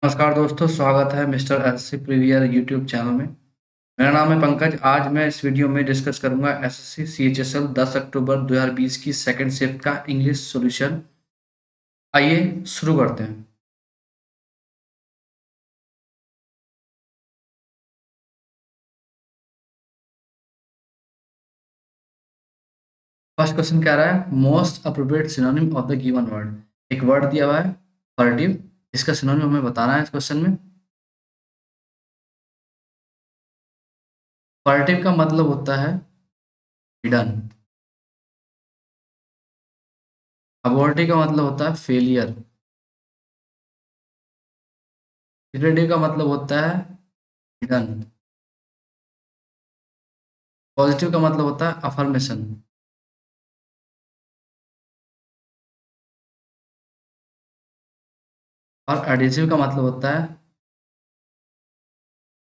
नमस्कार दोस्तों, स्वागत है mister SSC praevia YouTube channel में। मेरा नाम है पंकज। आज मैं इस वीडियो में डिस्कस करूंगा एसएससी सीएचएसएल 10 अक्टूबर 2020 की सेकंड शिफ्ट का इंग्लिश सॉल्यूशन। आइए शुरू करते हैं। फर्स्ट क्वेश्चन कह रहा है most appropriate synonym of the given word. एक वर्ड दिया हुआ है फर्टिव, इसका सिनोनिम हमें बताना है इस क्वेश्चन में। फर्टिव का मतलब होता है हिडन। अबॉर्टिव का मतलब होता है फेलियर। रिलेटिव का मतलब होता है हिडन। पॉजिटिव का मतलब होता है अफर्मेशन। और एडिसिव का मतलब होता है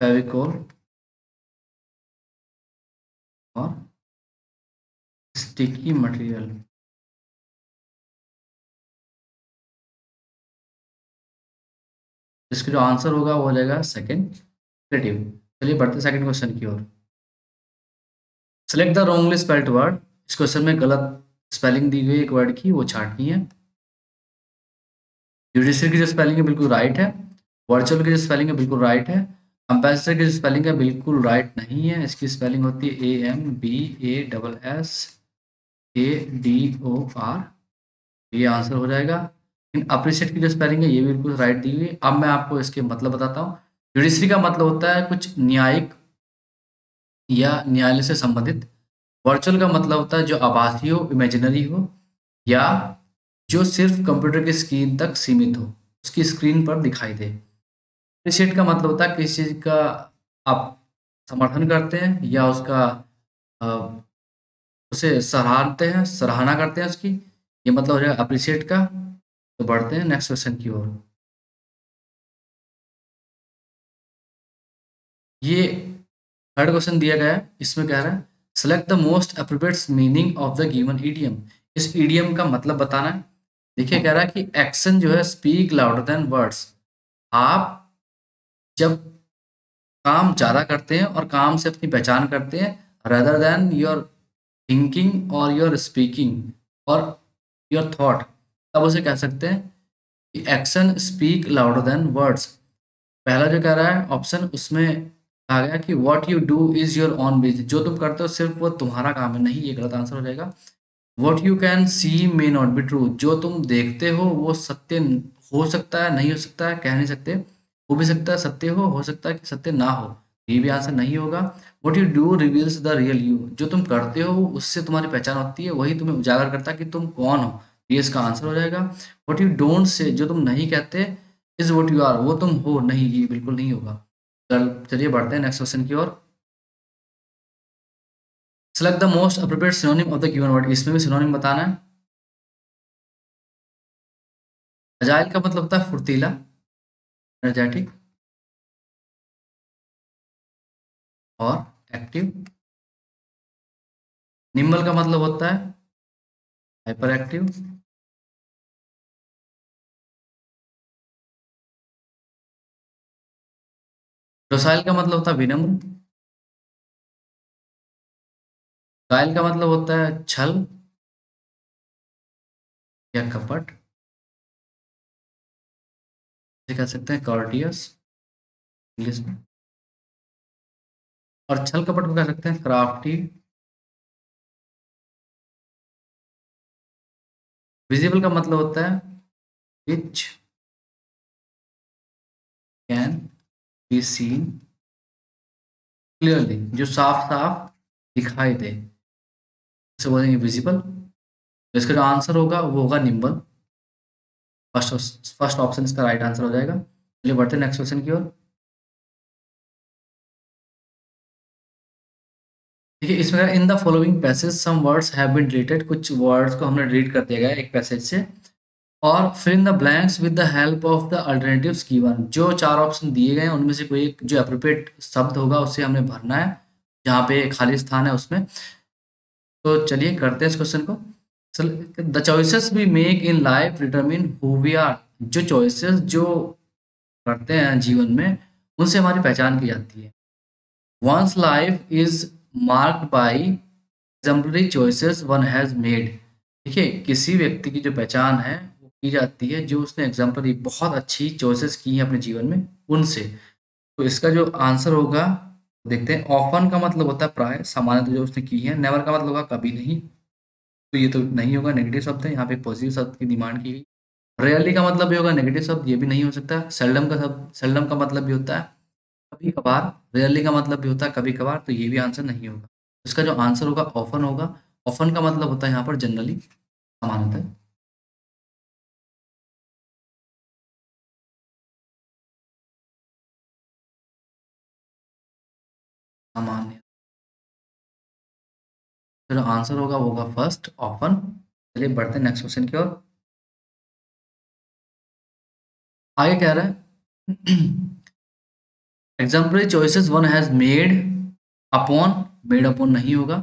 फेविकोल और स्टिकी मटेरियल। इसका जो आंसर होगा वो हो जाएगा सेकंड, क्रिएटिव। चलिए बढ़ते सेकंड क्वेश्चन की ओर। Select the wrongly spelled word. इस क्वेश्चन में गलत स्पेलिंग दी गई एक वर्ड की, वो छांटनी है। जुडिशियल की जो स्पेलिंग है बिल्कुल राइट है। वर्चुअल की जो स्पेलिंग है बिल्कुल राइट है। एम्बेसडर की जो स्पेलिंग है बिल्कुल राइट नहीं है। इसकी स्पेलिंग होती है AMBASSADOR। ये आंसर हो जाएगा। इन अप्रिशिएट की जो स्पेलिंग है ये भी बिल्कुल राइट दी हुई है। अब मैं आपको इसके मतलब बताता हूँ। जुडिशरी का मतलब होता है कुछ न्यायिक या न्यायालय से संबंधित। वर्चुअल का मतलब होता है जो आभासी हो, इमेजिनरी हो, या जो सिर्फ कंप्यूटर की स्क्रीन तक सीमित हो, उसकी स्क्रीन पर दिखाई दे। अप्रिशिएट का मतलब होता है किसी चीज का आप समर्थन करते हैं या उसका अ, उसे सराहते हैं, सराहना करते हैं उसकी। ये मतलब हो जाएगा अप्रिशिएट का। तो बढ़ते हैं नेक्स्ट क्वेश्चन की ओर। ये थर्ड क्वेश्चन दिया गया है, इसमें कह रहा है select the most appropriate meaning of the given idiom. इस ईडियम का मतलब बताना है। देखिए कह रहा है कि एक्शन जो है स्पीक लाउडर देन वर्ड्स। आप जब काम ज़्यादा करते हैं और काम से अपनी पहचान करते हैं, rather than योर थिंकिंग और योर स्पीकिंग और योर थॉट, तब उसे कह सकते हैं कि action speak louder than words. पहला जो कह रहा है ऑप्शन, उसमें कहा गया कि what you do is your own business. जो तुम करते हो सिर्फ वो तुम्हारा काम है, नहीं, ये गलत आंसर हो जाएगा। What you can see may not be true. जो तुम देखते हो वो सत्य हो सकता है, नहीं हो सकता है, कह नहीं सकते। हो भी सकता है सत्य हो सकता है कि सत्य ना हो। ये भी आंसर नहीं होगा। What you do reveals the real you. जो तुम करते हो उससे तुम्हारी पहचान होती है, वही तुम्हें उजागर करता है कि तुम कौन हो। ये इसका आंसर हो जाएगा। व्हाट यू डोंट से, जो तुम नहीं कहते, इज व्हाट यू आर, वो तुम हो नहीं, ये बिल्कुल नहीं होगा। चलिए बढ़ते हैं नेक्स्ट क्वेश्चन की ओर। Select the most appropriate synonym of the given word. इसमें भी सिनोनिम बताना है। अजाइल का मतलब होता है फुर्तीला, एनर्जेटिक और एक्टिव। निम्बल का मतलब होता है हाइपर एक्टिव। डोसाइल का मतलब होता है विनम्र। गाइल का मतलब होता है छल या कपट, इसे कह सकते हैं कॉर्टियस इंग्लिश में। और छल कपट को कह सकते हैं क्राफ्टी। विजिबल का मतलब होता है which can be seen clearly, जो साफ साफ दिखाई दे, इसे बोलेंगे विजिबल। तो इसका जो आंसर होगा वो होगा निम्बल। फर्स्ट ऑप्शन इसका राइट आंसर हो जाएगा। चलिए बढ़ते हैं नेक्स्ट क्वेश्चन की ओर। देखिए इसमें in the following passage some words have been deleted. कुछ वर्ड्स को हमने डिलीट कर दिया गया है एक पैसेज से। और fill in the blanks with the help of the alternatives given. जो चार ऑप्शन दिए गए हैं उनमें से कोई एक जो अप्रोप्रिएट शब्द होगा उसे हमने भरना है, जहाँ पे खाली स्थान है उसमें। तो चलिए करते हैं इस क्वेश्चन को। The choices we make in life determine who we are. जो चॉइसेस जो करते हैं जीवन में, उनसे हमारी पहचान की जाती है। One's life is marked by exemplary choices one has made. देखिए, किसी व्यक्ति की जो पहचान है वो की जाती है जो उसने एग्जाम्पलरी बहुत अच्छी चॉइसेस की हैं अपने जीवन में, उनसे। तो इसका जो आंसर होगा, देखते हैं। ऑफन का मतलब होता है प्राय, सामान्यतः जो उसने की है। नेवर का मतलब होगा कभी नहीं, तो ये तो नहीं होगा, नेगेटिव शब्द है। यहाँ पे पॉजिटिव शब्द की डिमांड की गई। रेयरली का मतलब भी होगा नेगेटिव शब्द, ये भी नहीं हो सकता। सेल्डम का मतलब भी होता है कभी कभार। रेयरली का मतलब भी होता है कभी कभार, तो ये भी आंसर नहीं होगा। इसका जो आंसर होगा ऑफन होगा। ऑफन का मतलब होता है यहाँ पर जनरली, सामान्यतः। सामान्य। तो जो आंसर होगा वो होगा फर्स्ट, ऑफन। चलिए बढ़ते हैं नेक्स्ट क्वेश्चन की ओर। आगे कह रहा है exemplary choices one has made upon. Made upon नहीं होगा।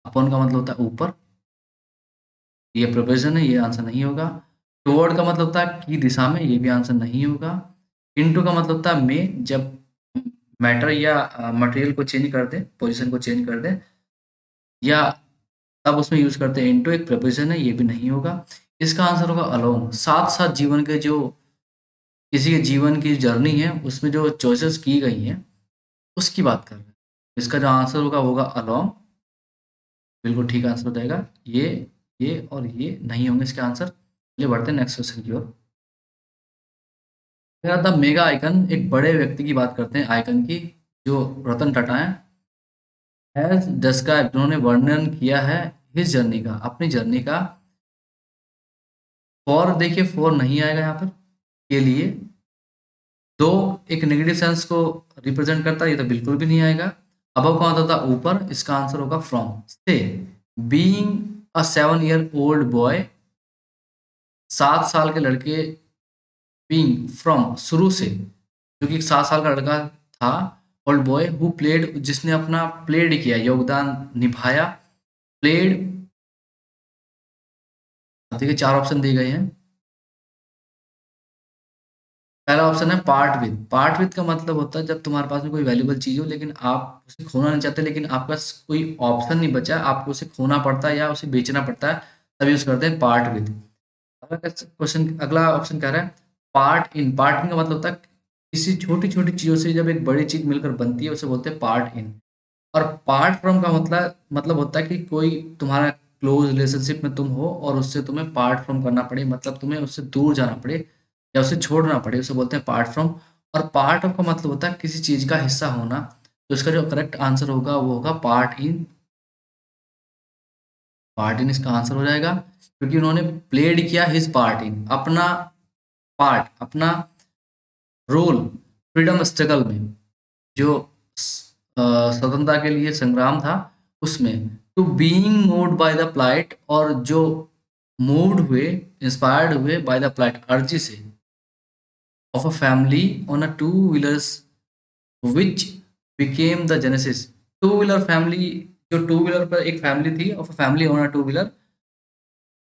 अपॉन का मतलब होता है ऊपर, ये प्रोपोजिशन है, ये आंसर नहीं होगा। टुवर्ड का मतलब होता है की दिशा में, ये भी आंसर नहीं होगा। इनटू का मतलब होता है में, जब मैटर या मटेरियल को चेंज कर दे, पोजीशन को चेंज कर दे, या तब उसमें यूज करते हैं। इनटू एक प्रोपोजिशन है, ये भी नहीं होगा। इसका आंसर होगा अलोंग। साथ साथ जीवन के जो, किसी के जीवन की जर्नी है उसमें जो चॉइसेस की गई हैं उसकी बात कर रहे हैं। इसका जो आंसर होगा वो होगा अलोंग। बिल्कुल ठीक आंसर हो जाएगा। ये और ये नहीं होंगे इसके आंसर। चलिए बढ़ते हैं नेक्स्ट क्वेश्चन की ओर। द मेगा आइकन, एक बड़े व्यक्ति की बात करते हैं आइकन की, जो रतन टाटा है। हैज डिस्क्राइब, उन्होंने वर्णन किया है हिज जर्नी का, अपनी जर्नी का। फॉर, देखिए फॉर नहीं आएगा यहाँ पर, के लिए। दो एक नेगेटिव सेंस को रिप्रेजेंट करता है, ये तो बिल्कुल भी नहीं आएगा। अबव का मतलब था ऊपर, इसका आंसर होगा फ्रॉम। से being a 7 year old boy, 7 साल के लड़के। बीइंग फ्रॉम, शुरू से, जो कि एक 7 साल का लड़का था। ओल्ड बॉय हु प्लेड, जिसने अपना प्लेड किया, योगदान निभाया। प्लेड, देखिए 4 ऑप्शन दिए गए हैं। पहला ऑप्शन है पार्ट विद। पार्ट विद का मतलब होता है जब तुम्हारे पास में कोई वैल्यूबल चीज हो लेकिन आप उसे खोना नहीं चाहते, लेकिन आपके पास कोई ऑप्शन नहीं बचा, आपको उसे खोना पड़ता है या उसे बेचना पड़ता है, तब यूज करते हैं पार्ट विद। अगला क्वेश्चन, अगला ऑप्शन कह रहा है पार्ट इन। पार्ट इन का मतलब होता है किसी छोटी छोटी चीजों से जब एक बड़ी चीज मिलकर बनती है उसे बोलते हैं पार्ट इन। और पार्ट फ्रॉम का मतलब होता है कि कोई तुम्हारा क्लोज रिलेशनशिप में तुम हो और उससे तुम्हें पार्ट फ्रॉम करना पड़े, मतलब तुम्हें उससे दूर जाना पड़े या उसे छोड़ना पड़े, उसे बोलते हैं पार्ट फ्रॉम। और पार्ट ऑफ का मतलब होता है किसी चीज का हिस्सा होना। तो इसका जो करेक्ट आंसर होगा वो होगा पार्ट इन। पार्ट इन इसका आंसर हो जाएगा, क्योंकि उन्होंने प्लेड किया हिज पार्ट इन, अपना पार्ट, अपना रोल फ्रीडम स्ट्रगल में, जो स्वतंत्रता के लिए संग्राम था उसमें। To being moved by the plight, और जो मूव्ड हुए, इंस्पायर्ड हुए बाय द प्लाइट, अर्जी से, of a family on a two wheelers which became the genesis. Two wheeler family, जो टू व्हीलर पर एक फैमिली थी, of a family on a two wheeler,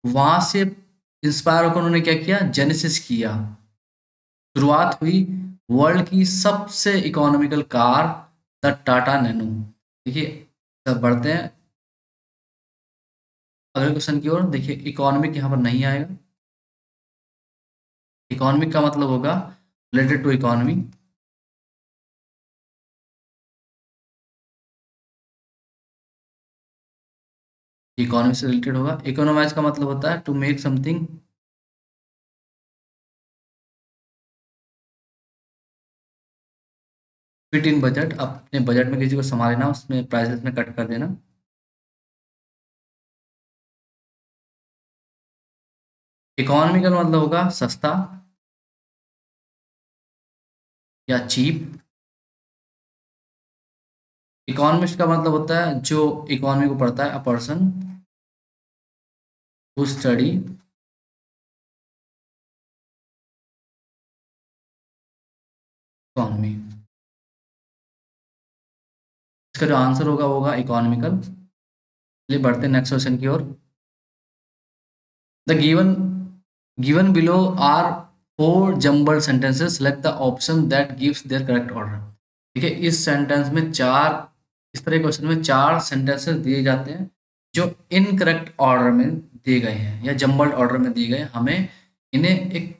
वहां से इंस्पायर होकर उन्होंने क्या किया, जेनेसिस किया। शुरुआत हुई वर्ल्ड की सबसे economical car, the Tata nano. देखिए, तब बढ़ते हैं अगले क्वेश्चन की ओर। देखिए इकोनॉमिक यहाँ पर नहीं आएगा। इकोनॉमिक का मतलब होगा रिलेटेड टू इकोनॉमी। इकोनॉमी से रिलेटेड होगा। इकोनॉमाइज का मतलब होता है to make something, fit in budget, अपने बजट में किसी को संभाल लेना, उसमें प्राइसेस में कट कर देना। इकोनॉमिकल मतलब होगा सस्ता या चीप। इकोनॉमिस्ट का मतलब होता है जो इकोनॉमी को पढ़ता है, a person who study economy. इसका जो आंसर होगा वो होगा इकोनॉमिकल। चलिए बढ़ते हैं नेक्स्ट क्वेश्चन की ओर। The given given below are 4 jumbled sentences, select the option that gives their correct order। ठीक है, इस सेंटेंस में चार, इस तरह के क्वेश्चन में चार सेंटेंसेस दिए जाते हैं जो इनकरेक्ट ऑर्डर में दिए गए हैं या जम्बल्ड ऑर्डर में दिए गए हैं। हमें इन्हें एक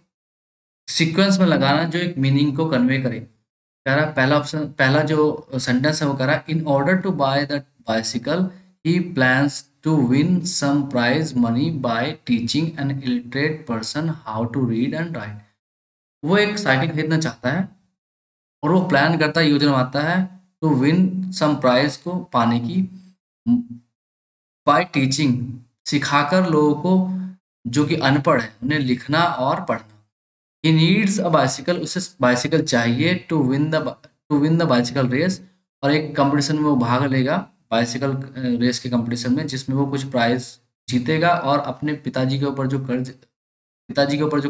सीक्वेंस में लगाना जो एक मीनिंग को कन्वे करे। कह रहा है पहला ऑप्शन, पहला जो सेंटेंस है वो कह रहा है in order to buy the bicycle he plans to win some prize money by teaching an illiterate person how to read and write. वो एक साइकिल खरीदना चाहता है और वो प्लान करता है, योजना बनाता है टू विन सम प्राइज को पाने की, बाय टीचिंग सिखाकर लोगों को जो कि अनपढ़ है उन्हें लिखना और पढ़ना। ही नीड्स अ बाइसिकल, उसे बाइसिकल चाहिए to win the bicycle race, और एक कंपटीशन में वो भाग लेगा बाइसिकल रेस के कंपटीशन में जिसमें वो कुछ प्राइज जीतेगा और अपने पिताजी के ऊपर जो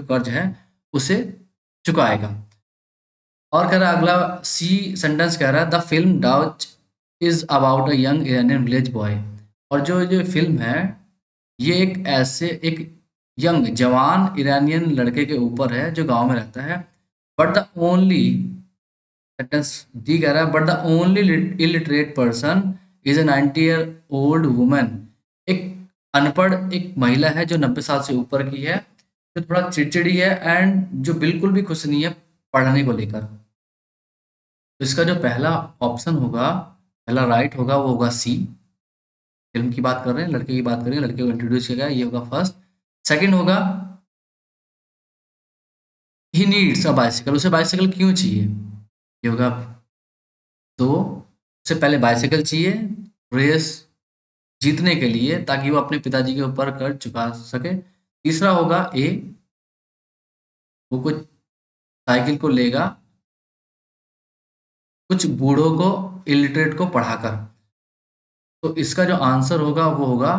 कर्ज है उसे चुकाएगा। और कह रहा है अगला सी सेंटेंस कह रहा है the film Deutsche is about a young Iranian village boy. और जो ये फिल्म है ये एक यंग जवान ईरानियन लड़के के ऊपर है जो गांव में रहता है। But the only, sentence D कह रहा है but the only illiterate person is a 90 year old woman. एक अनपढ़ एक महिला है जो 90 साल से ऊपर की है, जो थोड़ा चिड़चिड़ी है एंड जो बिल्कुल भी खुश नहीं है पढ़ने को लेकर। तो इसका जो पहला ऑप्शन होगा, पहला राइट होगा वो होगा सी। फिल्म की बात कर रहे हैं, लड़के की बात कर रहे हैं, लड़के को इंट्रोड्यूस किया गया, ये होगा फर्स्ट। सेकंड होगा ही नीड्स अ बाइसिकल, उसे बाइसिकल क्यों चाहिए, ये होगा दो। उसे पहले बाइसिकल चाहिए रेस जीतने के लिए ताकि वो अपने पिताजी के ऊपर कर्ज चुका सके। तीसरा होगा ए, वो कुछ साइकिल को लेगा कुछ बूढ़ों को, इलिटरेट को पढ़ाकर। तो इसका जो आंसर होगा वो होगा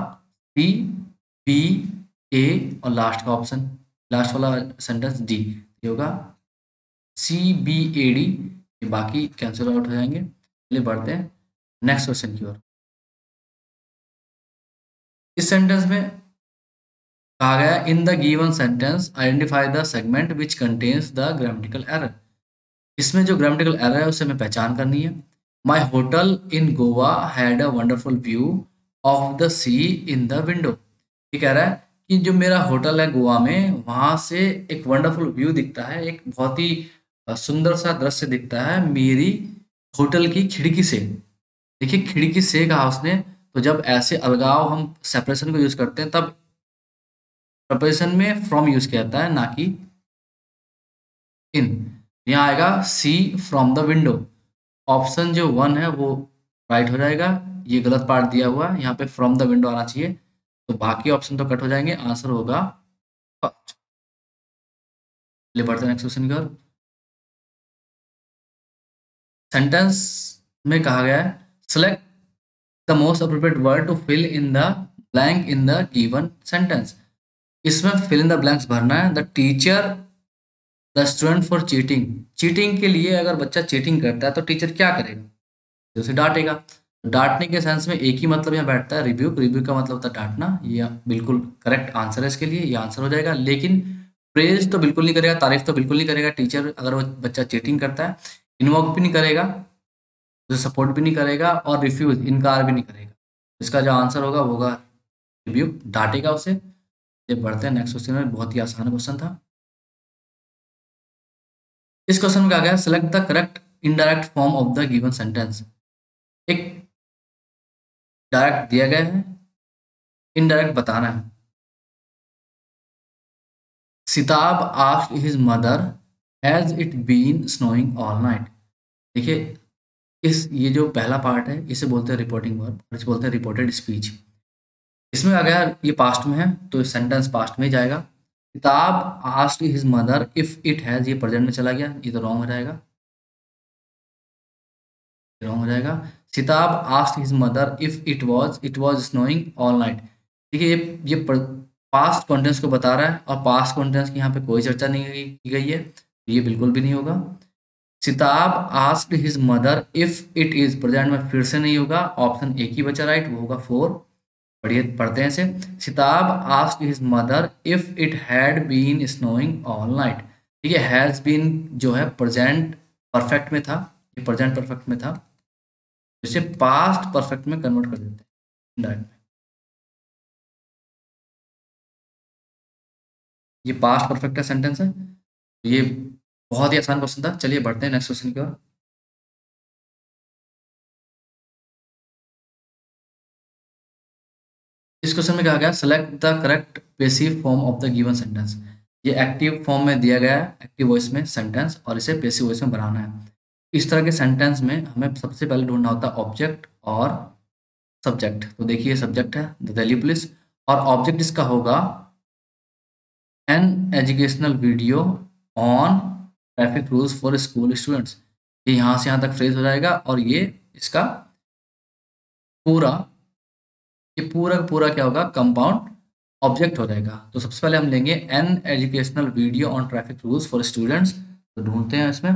सी, बी, ए और लास्ट का ऑप्शन, लास्ट वाला सेंटेंस डी, ये होगा सी, बी, ए, डी। ये बाकी कैंसिल आउट हो जाएंगे। चलिए बढ़ते हैं नेक्स्ट क्वेश्चन की ओर। इस सेंटेंस में कहा गया इन the given sentence identify the segment which contains the grammatical error. इसमें जो ग्रामेटिकल एरर है उसे हमें पहचान करनी है। My hotel in Goa had a wonderful view of the sea in the window. ये कह रहा है कि जो मेरा होटल है गोवा में वहां से एक वंडरफुल व्यू दिखता है, एक बहुत ही सुंदर सा दृश्य दिखता है मेरी होटल की खिड़की से। देखिए खिड़की से कहा उसने, तो जब ऐसे अलगाव हम सेपरेशन को यूज करते हैं तब प्रपोजिशन में फ्रॉम यूज किया जाता है ना कि इन। यहाँ आएगा सी फ्रॉम द विंडो। ऑप्शन जो वन है वो राइट हो जाएगा, ये गलत पार्ट दिया हुआ है, यहाँ पे फ्रॉम द विंडो आना चाहिए, तो बाकी ऑप्शन तो कट हो जाएंगे, आंसर होगा फर्स्ट। चलिए बढ़ते हैं नेक्स्ट क्वेश्चन की ओर। सेंटेंस में कहा गया है select the most appropriate word to fill in the blank in the given sentence. इसमें फिल इन द ब्लैंक्स भरना है। The teacher the student for cheating. Cheating के लिए अगर बच्चा चीटिंग करता है तो टीचर क्या करेगा, तो उसे डांटेगा। डांटने के सेंस में एक ही मतलब यहाँ बैठता है रिब्यूक, रिब्यूक का मतलब होता है डांटना। ये बिल्कुल करेक्ट आंसर है इसके लिए, ये आंसर हो जाएगा। लेकिन प्रेज तो बिल्कुल नहीं करेगा, तारीफ तो बिल्कुल नहीं करेगा टीचर अगर वो बच्चा चीटिंग करता है। इन्वॉक भी नहीं करेगा, उसे सपोर्ट भी नहीं करेगा और रिफ्यूज इनकार भी नहीं करेगा। इसका जो आंसर होगा वो होगा रिब्यूक, डांटेगा उसे। ये बढ़ते हैं नेक्स्ट क्वेश्चन में, बहुत ही आसान क्वेश्चन था। इस क्वेश्चन में कहा गया select the correct indirect form of the given sentence. एक डायरेक्ट दिया गया है, इनडायरेक्ट बताना है। Sitab asked his mother has it been snowing all night. देखिए इस ये जो पहला पार्ट है इसे बोलते हैं रिपोर्टिंग वर्ब और इसे बोलते हैं रिपोर्टेड स्पीच। इसमें अगर ये पास्ट में है तो सेंटेंस पास्ट में ही जाएगा। किताब asked his mother if it has, ये प्रेजेंट में चला गया, ये तो रॉन्ग हो जाएगा, रॉन्ग हो जाएगा। Sitab asked his mother if it was snowing all night. देखिए ये पास्ट कॉन्टेंस को बता रहा है और पास्ट कॉन्टेंस की यहाँ पे कोई चर्चा नहीं की गई है, तो ये बिल्कुल भी नहीं होगा। Sitab asked his mother if it is, present में फिर से नहीं होगा, ऑप्शन एक ही बचा राइट, वो होगा 4। पढ़िए पढ़ते हैं इसे। Sitab asked his mother if it had been snowing all night. ठीक है, हैज़ बीन जो है प्रेजेंट परफेक्ट में था, ये प्रेजेंट परफेक्ट में था, इसे पास्ट परफेक्ट में कन्वर्ट कर देते हैं इंडायरेक्ट में। ये पास्ट परफेक्ट का सेंटेंस है। ये बहुत ही आसान क्वेश्चन था। चलिए बढ़ते हैं नेक्स्ट क्वेश्चन की ओर। इस क्वेश्चन में कहा गया select the correct passive form of the given sentence. ये एक्टिव फॉर्म में दिया गया है, एक्टिव वॉइस में सेंटेंस, और इसे पेसिव वॉइस में बनाना है। इस तरह के सेंटेंस में हमें सबसे पहले ढूंढना होता है ऑब्जेक्ट और सब्जेक्ट। तो देखिए सब्जेक्ट है द दिल्ली पुलिस, और ऑब्जेक्ट इसका होगा an educational video on traffic rules for school students. ये यहाँ से यहाँ तक फ्रेज हो जाएगा, और ये इसका पूरा, ये पूरा का पूरा क्या होगा, कंपाउंड ऑब्जेक्ट हो जाएगा। तो सबसे पहले हम लेंगे N educational video on traffic rules for students. तो ढूंढते हैं इसमें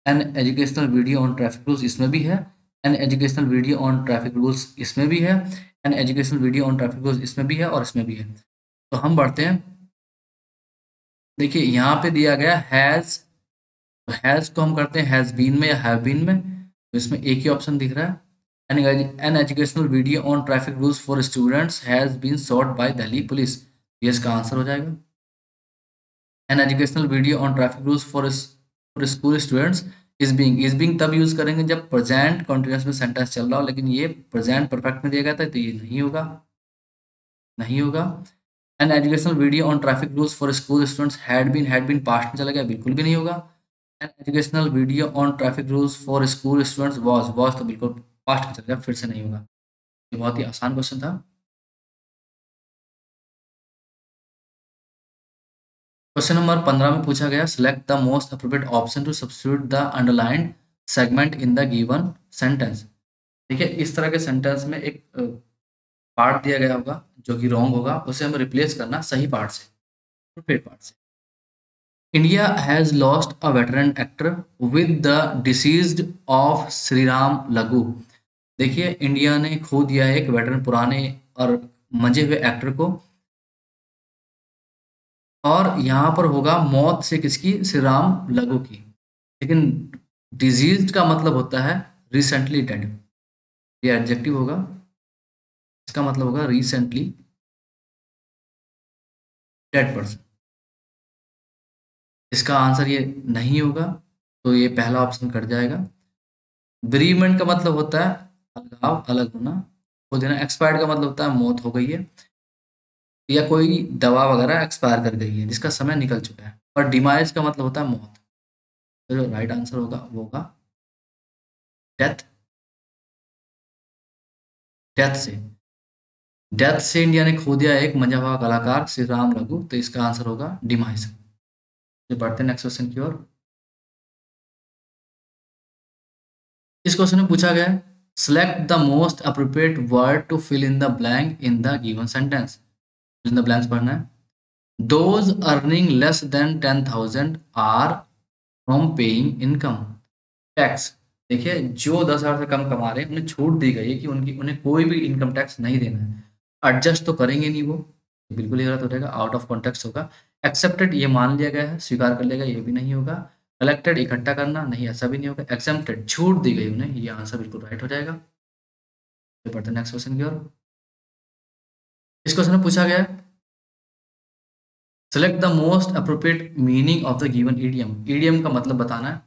N educational video on traffic rules, इसमें भी है। An educational video on traffic rules इसमें भी है। An educational video on traffic rules इसमें भी है और इसमें भी है। तो हम बढ़ते हैं। देखिए यहाँ पे दिया गया हैज़, हैज़ को हम करते हैं हैज़ बीन में या हैव बीन में। तो इसमें एक ही ऑप्शन दिख रहा है, an educational video on traffic rules for students has been sought by Delhi police. ये इसका आंसर हो जाएगा। An educational video on traffic rules for school students is being तब यूज करेंगे जब प्रेजेंट कंटिन्यूअस में सेंटेंस चल रहा हो, लेकिन ये प्रेजेंट परफेक्ट में दिया गया था, तो ये नहीं होगा, नहीं होगा। An educational video on traffic rules for school students had been past में चला गया, बिल्कुल भी नहीं होगा। An educational video on traffic rules for school students was तो बिल्कुल पास्ट में चला गया, फिर से नहीं होगा। ये बहुत ही आसान क्वेश्चन था। क्वेश्चन नंबर 15 में पूछा गया select the most appropriate option to substitute the underlined segment in the given sentence. देखिए इस तरह के सेंटेंस में एक पार्ट दिया गया होगा जो कि रॉन्ग होगा, उसे हमें रिप्लेस करना सही पार्ट से, अप्रोप्रिएट पार्ट से। India has lost a veteran actor with the deceased of Shri Ram लगू। देखिए इंडिया ने खो दिया है एक वेटरन पुराने और मंजे हुए एक्टर को, और यहाँ पर होगा मौत से किसकी, श्री राम लगू की। लेकिन डिजीज्ड का मतलब होता है रिसेंटली डेड, ये एडजेक्टिव होगा, इसका मतलब होगा रिसेंटली डेड पर्सन। इसका आंसर ये नहीं होगा, तो ये पहला ऑप्शन कट जाएगा। बेरीमेंट का मतलब होता है अलगाव, अलग होना, खो देना। एक्सपायर्ड का मतलब होता है मौत हो गई है, या कोई दवा वगैरह एक्सपायर कर गई है जिसका समय निकल चुका है। और डिमाइज का मतलब होता है मौत। तो जो राइट आंसर होगा वो होगा डेथ। डेथ से, डेथ से इंडिया ने खो दिया एक मंझा हुआ कलाकार श्री राम रघु, तो इसका आंसर होगा डिमाइज। तो बढ़ते हैं नेक्स्ट क्वेश्चन की ओर। इस क्वेश्चन में पूछा गया है select the most appropriate word to fill in the blank in the given sentence. Fill in the blanks पढ़ना है। Those earning less than 10,000 are from paying income tax. देखिए जो 10,000 से कम कमा रहे हैं उन्हें छूट दी गई है कि उन्हें कोई भी इनकम टैक्स नहीं देना है। एडजस्ट तो करेंगे नहीं वो, बिल्कुल ही गलत हो जाएगा, आउट ऑफ कॉन्टेक्स्ट होगा। एक्सेप्टेड ये मान लिया गया है, स्वीकार कर लिया गया, ये भी नहीं होगा। कलेक्टेड इकट्ठा करना, नहीं ऐसा भी नहीं होगा। एक्सेप्टेड छूट दी गई उन्हें, ये आंसर बिल्कुल राइट हो जाएगा। तो बढ़ते हैं नेक्स्ट क्वेश्चन की ओर। इस क्वेश्चन में पूछा गया है select the most appropriate meaning of the given idiom. Idiom का मतलब बताना है।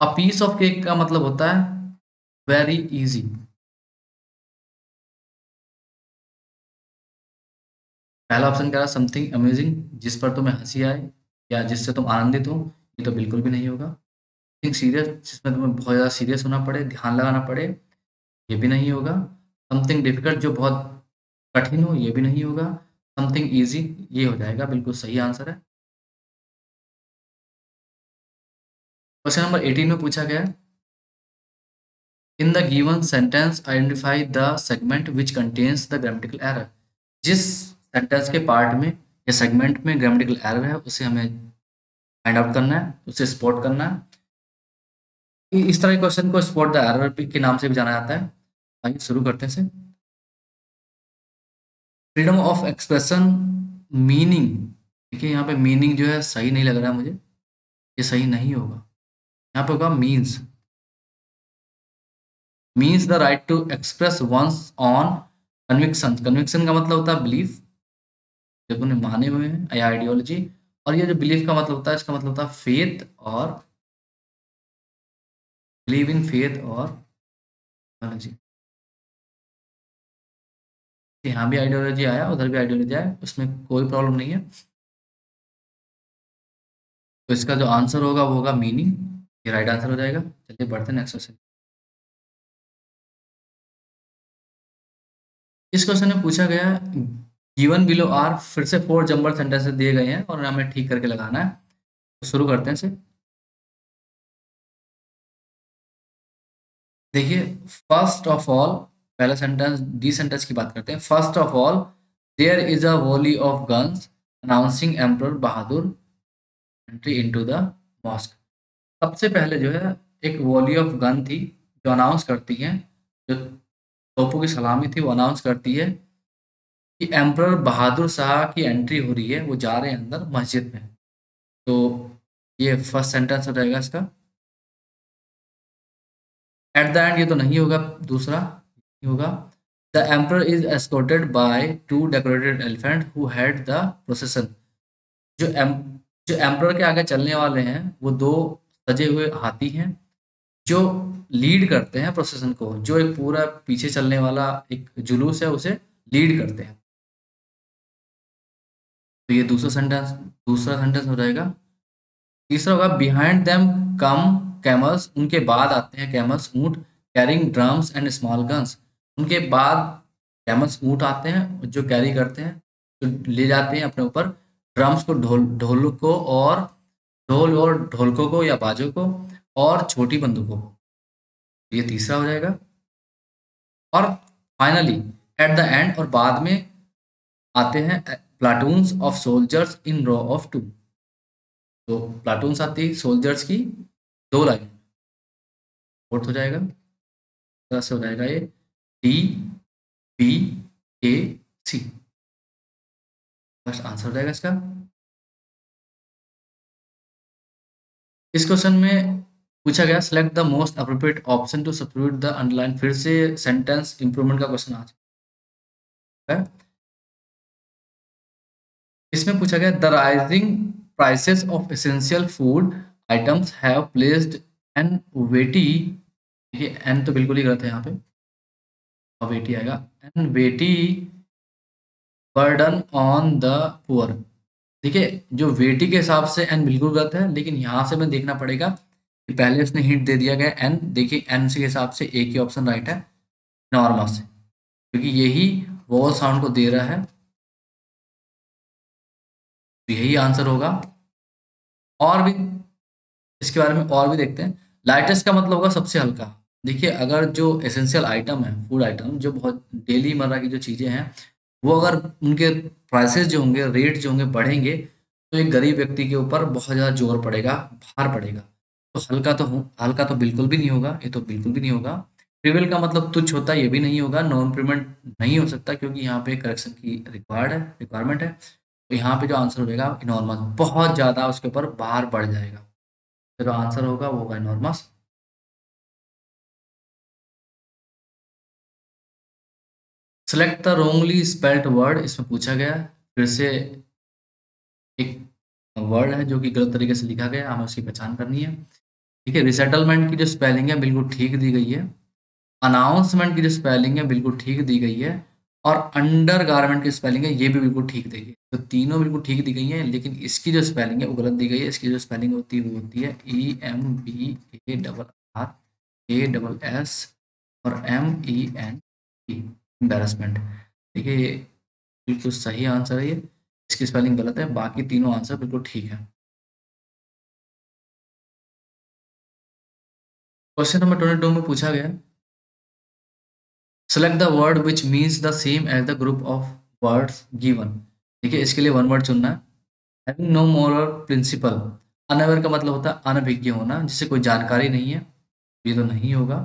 अ पीस ऑफ केक का मतलब होता है वेरी इजी। पहला ऑप्शन कह रहा समथिंग अमेजिंग, जिस पर तुम्हें हंसी आए या जिससे तुम आनंदित हो, ये तो बिल्कुल भी नहीं होगा। समथिंग सीरियस, जिसमें तुम्हें बहुत ज़्यादा सीरियस होना पड़े, ध्यान लगाना पड़े, ये भी नहीं होगा। समथिंग डिफिकल्ट, जो बहुत कठिन हो, ये भी नहीं होगा। समथिंग ईजी, ये हो जाएगा, बिल्कुल सही आंसर है। क्वेश्चन नंबर 18 में पूछा गया इन the given sentence identify the segment which contains the grammatical error. जिस सेंटेंस के पार्ट में या सेगमेंट में ग्रामेटिकल एरर है उसे हमें फाइंड आउट करना है, उसे स्पॉट करना है। इस तरह के क्वेश्चन को स्पॉट द एरर के नाम से भी जाना जाता है। आइए शुरू करते हैं इसे। फ्रीडम ऑफ एक्सप्रेशन मीनिंग, देखिए यहाँ पे मीनिंग जो है सही नहीं लग रहा है मुझे। ये सही नहीं होगा। यहाँ पे होगा means the right to express one's on conviction. Conviction का मतलब होता है बिलीफ, जो अपने माने हुए हैं या आइडियोलॉजी। और ये जो बिलीफ का मतलब होता है, इसका मतलब होता है फेथ और बिलीव इन फेथ और आइडियोलॉजी। यहाँ भी आइडियोलॉजी आया, उधर भी आइडियोलॉजी आया, उसमें कोई प्रॉब्लम नहीं है। तो इसका जो आंसर होगा वो होगा मीनिंग। ये राइट आंसर हो जाएगा। चलिए बढ़ते हैं नेक्स्ट क्वेश्चन। इस क्वेश्चन में पूछा गया गिवन बिलो आर, फिर से 4 जंबल सेंटेंसेस दिए गए हैं और हमें ठीक करके लगाना है। तो शुरू करते हैं इसे। देखिए, फर्स्ट ऑफ ऑल, पहला सेंटेंस, डी सेंटेंस की बात करते हैं। First of all there is a volley of guns announcing emperor Bahadur entry into the mosque. सबसे पहले जो है एक वॉली ऑफ गन थी जो अनाउंस करती है, जो तोपों की सलामी थी वो अनाउंस करती है कि एम्परर बहादुर शाह की एंट्री हो रही है, वो जा रहे हैं अंदर मस्जिद में। तो ये फर्स्ट सेंटेंस हो जाएगा इसका। एट द एंड ये तो नहीं होगा, दूसरा नहीं होगा। The emperor is escorted by two decorated elephant who head the procession. जो एम जो एम्परर के आगे चलने वाले हैं वो दो सजे हुए हाथी हैं जो लीड करते हैं प्रोसेशन को। जो एक पूरा पीछे चलने वाला एक जुलूस है उसे लीड करते हैं। तो ये दूसरा सेंटेंस हो जाएगा। तीसरा होगा बिहाइंड देम कम कैमल्स। उनके बाद आते हैं कैमल्स, ऊंट, carrying drums and small guns. उनके बाद कैमल्स, ऊंट आते हैं जो कैरी करते हैं, जो ले जाते हैं अपने ऊपर ड्रम्स को, ढोल और ढोलकों को या बाजों को, और छोटी बंदूकों को। ये तीसरा हो जाएगा। और फाइनली एट द एंड और बाद में आते हैं platoons of soldiers in row of two. तो प्लाटून्स आती है सोल्जर्स की दो लाइन। फोर्थ हो जाएगा, तरह से हो जाएगा ये D B A C. First answer हो जाएगा इसका। इस क्वेश्चन में पूछा गया select the most appropriate option to substitute the underline. फिर से सेंटेंस इंप्रूवमेंट का क्वेश्चन आ चुका है। इसमें पूछा गया the rising prices of essential food items have placed an वेटी, देखिए एन तो बिल्कुल ही गलत है यहाँ पे, और वेटी आएगा, an weighty burden on the poor. देखिए जो वेटी के हिसाब से एन बिल्कुल गलत है, लेकिन यहाँ से हमें देखना पड़ेगा कि पहले उसने हिंट दे दिया गया एन। देखिए एन के हिसाब से एक ही ऑप्शन राइट है, नॉर्मस, क्योंकि यही वॉल साउंड को दे रहा है, तो यही आंसर होगा। और भी इसके बारे में और भी देखते हैं। लाइटेस्ट का मतलब होगा सबसे हल्का। देखिए अगर जो एसेंशियल आइटम है, फूड आइटम जो बहुत डेली मर्रा की जो चीज़ें हैं, वो अगर उनके प्राइसेस जो होंगे, रेट जो होंगे बढ़ेंगे, तो एक गरीब व्यक्ति के ऊपर बहुत ज़्यादा जोर पड़ेगा, भार पड़ेगा। तो हल्का तो बिल्कुल भी नहीं होगा, ये तो बिल्कुल भी नहीं होगा। ट्रिवियल का मतलब तुच्छ होता है, ये भी नहीं होगा। नॉन पेमेंट नहीं हो सकता क्योंकि यहाँ पे करेक्शन की रिक्वायरमेंट है। तो यहाँ पे जो आंसर हो जाएगा इनॉर्मस, बहुत ज़्यादा उसके ऊपर भार बढ़ जाएगा। तो जो आंसर होगा वो होगा enormous. Select the Rongli spelled word, इसमें पूछा गया है। फिर से एक वर्ड है जो कि गलत तरीके से लिखा गया है, हमें उसकी पहचान करनी है। ठीक है, रिसेटलमेंट की जो स्पेलिंग है बिल्कुल ठीक दी गई है। अनाउंसमेंट की जो स्पेलिंग है बिल्कुल ठीक दी गई है। और अंडर गारमेंट की स्पेलिंग है ये भी बिल्कुल ठीक दी गई है। तो तीनों बिल्कुल ठीक दी गई है, लेकिन इसकी जो स्पेलिंग है वो गलत दी गई है। इसकी जो स्पेलिंग होती है वो होती है EMBASS और MENT, एम्बेरसमेंट। देखिए ये बिल्कुल सही आंसर है ये, इसकी स्पेलिंग गलत है, बाकी तीनों आंसर बिल्कुल ठीक है। क्वेश्चन नंबर 22 में पूछा गया select the word which means the same as the group of words given. देखिए इसके लिए वन वर्ड चुनना है। Having no moral principle, unaware का मतलब होता है अनभिज्ञ होना, जिससे कोई जानकारी नहीं है, ये तो नहीं होगा।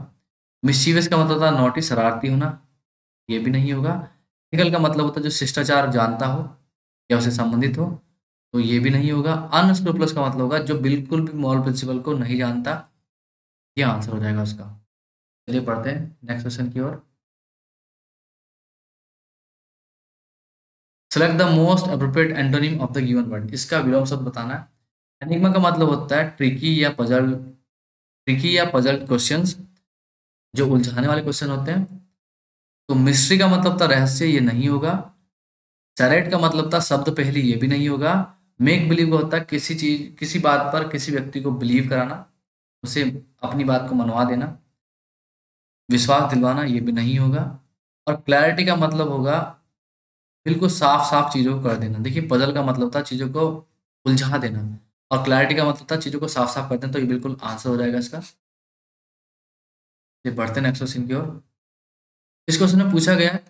मिस्चीवियस का मतलब होता है नॉटी, शरारती होना, ये भी नहीं होगा। एथिकल का मतलब होता है जो शिष्टाचार जानता हो या उससे संबंधित हो, तो ये भी नहीं होगा। अनस्क्रूपुलस का मतलब होगा जो बिल्कुल भी मॉरल प्रिंसिपल को नहीं जानता। ये आंसर हो जाएगा उसका। चलिए पढ़ते हैं नेक्स्ट क्वेश्चन की ओर। Select the most appropriate antonym of the given word. इसका विलोम शब्द बताना है। एनिग्मा का मतलब होता है ट्रिकी या पजल क्वेश्चंस, जो उलझाने वाले क्वेश्चन होते हैं। तो मिस्ट्री का मतलब था रहस्य, ये नहीं होगा। चैरेट का मतलब था शब्द पहली, ये भी नहीं होगा। मेक बिलीव का होता है किसी बात पर किसी व्यक्ति को बिलीव कराना, उसे अपनी बात को मनवा देना, विश्वास दिलवाना, ये भी नहीं होगा। और क्लैरिटी का मतलब होगा बिल्कुल साफ साफ चीजों को कर देना। देखिए पजल का मतलब था चीजों को उलझा देना, और क्लैरिटी का मतलब था चीजों को साफ साफ कर देना। तो ये बिल्कुल आंसर हो जाएगा इसका। ये बढ़ते नेक्स्ट क्वेश्चन की ओर। इस क्वेश्चन में पूछा गया है,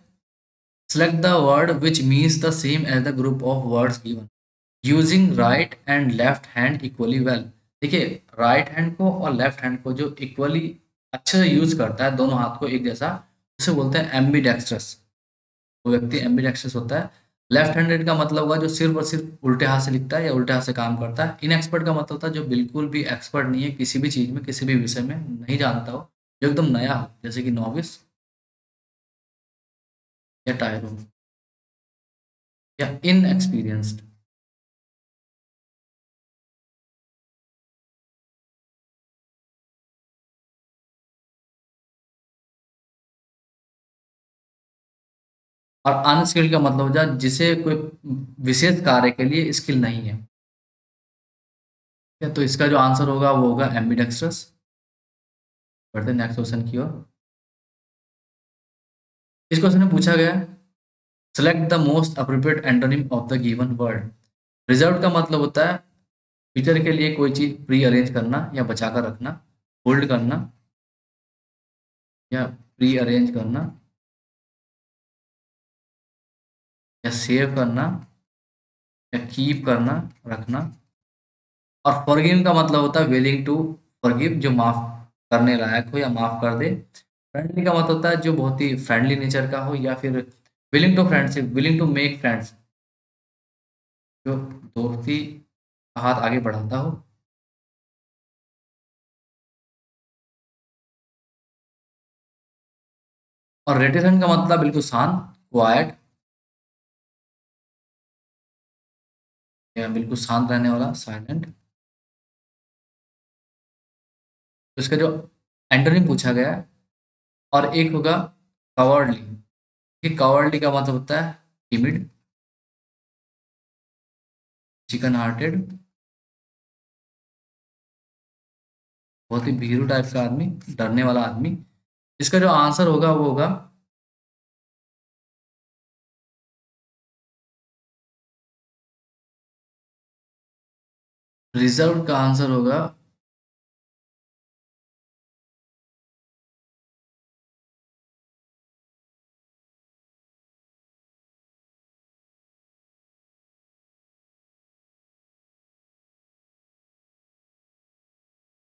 select the word which means the same as the group of words given using right and left hand equally well. देखिए राइट हैंड को और लेफ्ट हैंड को जो इक्वली अच्छे से यूज करता है, दोनों हाथ को एक जैसा, उसे बोलते हैं एम्बीडेक्स्ट्रस। वो व्यक्ति एम्बीडेक्स्ट्रस होता है। लेफ्ट हैंडेड का मतलब होगा जो सिर्फ और सिर्फ उल्टे हाथ से लिखता है या उल्टे हाथ से काम करता है। इनएक्सपर्ट का मतलब होता है जो बिल्कुल भी एक्सपर्ट नहीं है किसी भी चीज में, किसी भी विषय में नहीं जानता हो, जो एकदम नया हो, जैसे कि नॉविस या टायरो या इनएक्सपीरियंस्ड। और अनस्किल्ड का मतलब हो जाए जिसे कोई विशेष कार्य के लिए स्किल नहीं है। ठीक है, तो इसका जो आंसर होगा वो होगा एम्बीडेक्स्ट्रस। बढ़ते नेक्स्ट क्वेश्चन की ओर। इस क्वेश्चन में पूछा गया, select the most appropriate antonym of the given word. Reserve का मतलब होता है फ्यूचर के लिए कोई चीज प्री अरेंज करना या बचा कर रखना, होल्ड करना या प्री अरेंज करना या सेव करना या कीप करना, रखना। और फॉरगिव का मतलब होता है विलिंग टू फॉरगिव, जो माफ करने लायक हो या माफ कर दे। फ्रेंडली का मतलब होता है जो बहुत ही फ्रेंडली नेचर का हो, या फिर willing to friendship, willing to make friends, जो दोस्ती का हाथ आगे बढ़ाता हो। और रेटिसेंट का मतलब बिल्कुल शांत, क्वाइट, या बिल्कुल शांत रहने वाला, साइलेंट। तो इसका जो एंटोनिम पूछा गया है, और एक होगा कवर्डली। ये कवर्डली का मतलब होता है टिमिड, चिकन हार्टेड, बहुत ही भीरू टाइप का आदमी, डरने वाला आदमी। इसका जो आंसर होगा वो होगा रिजर्व। का आंसर होगा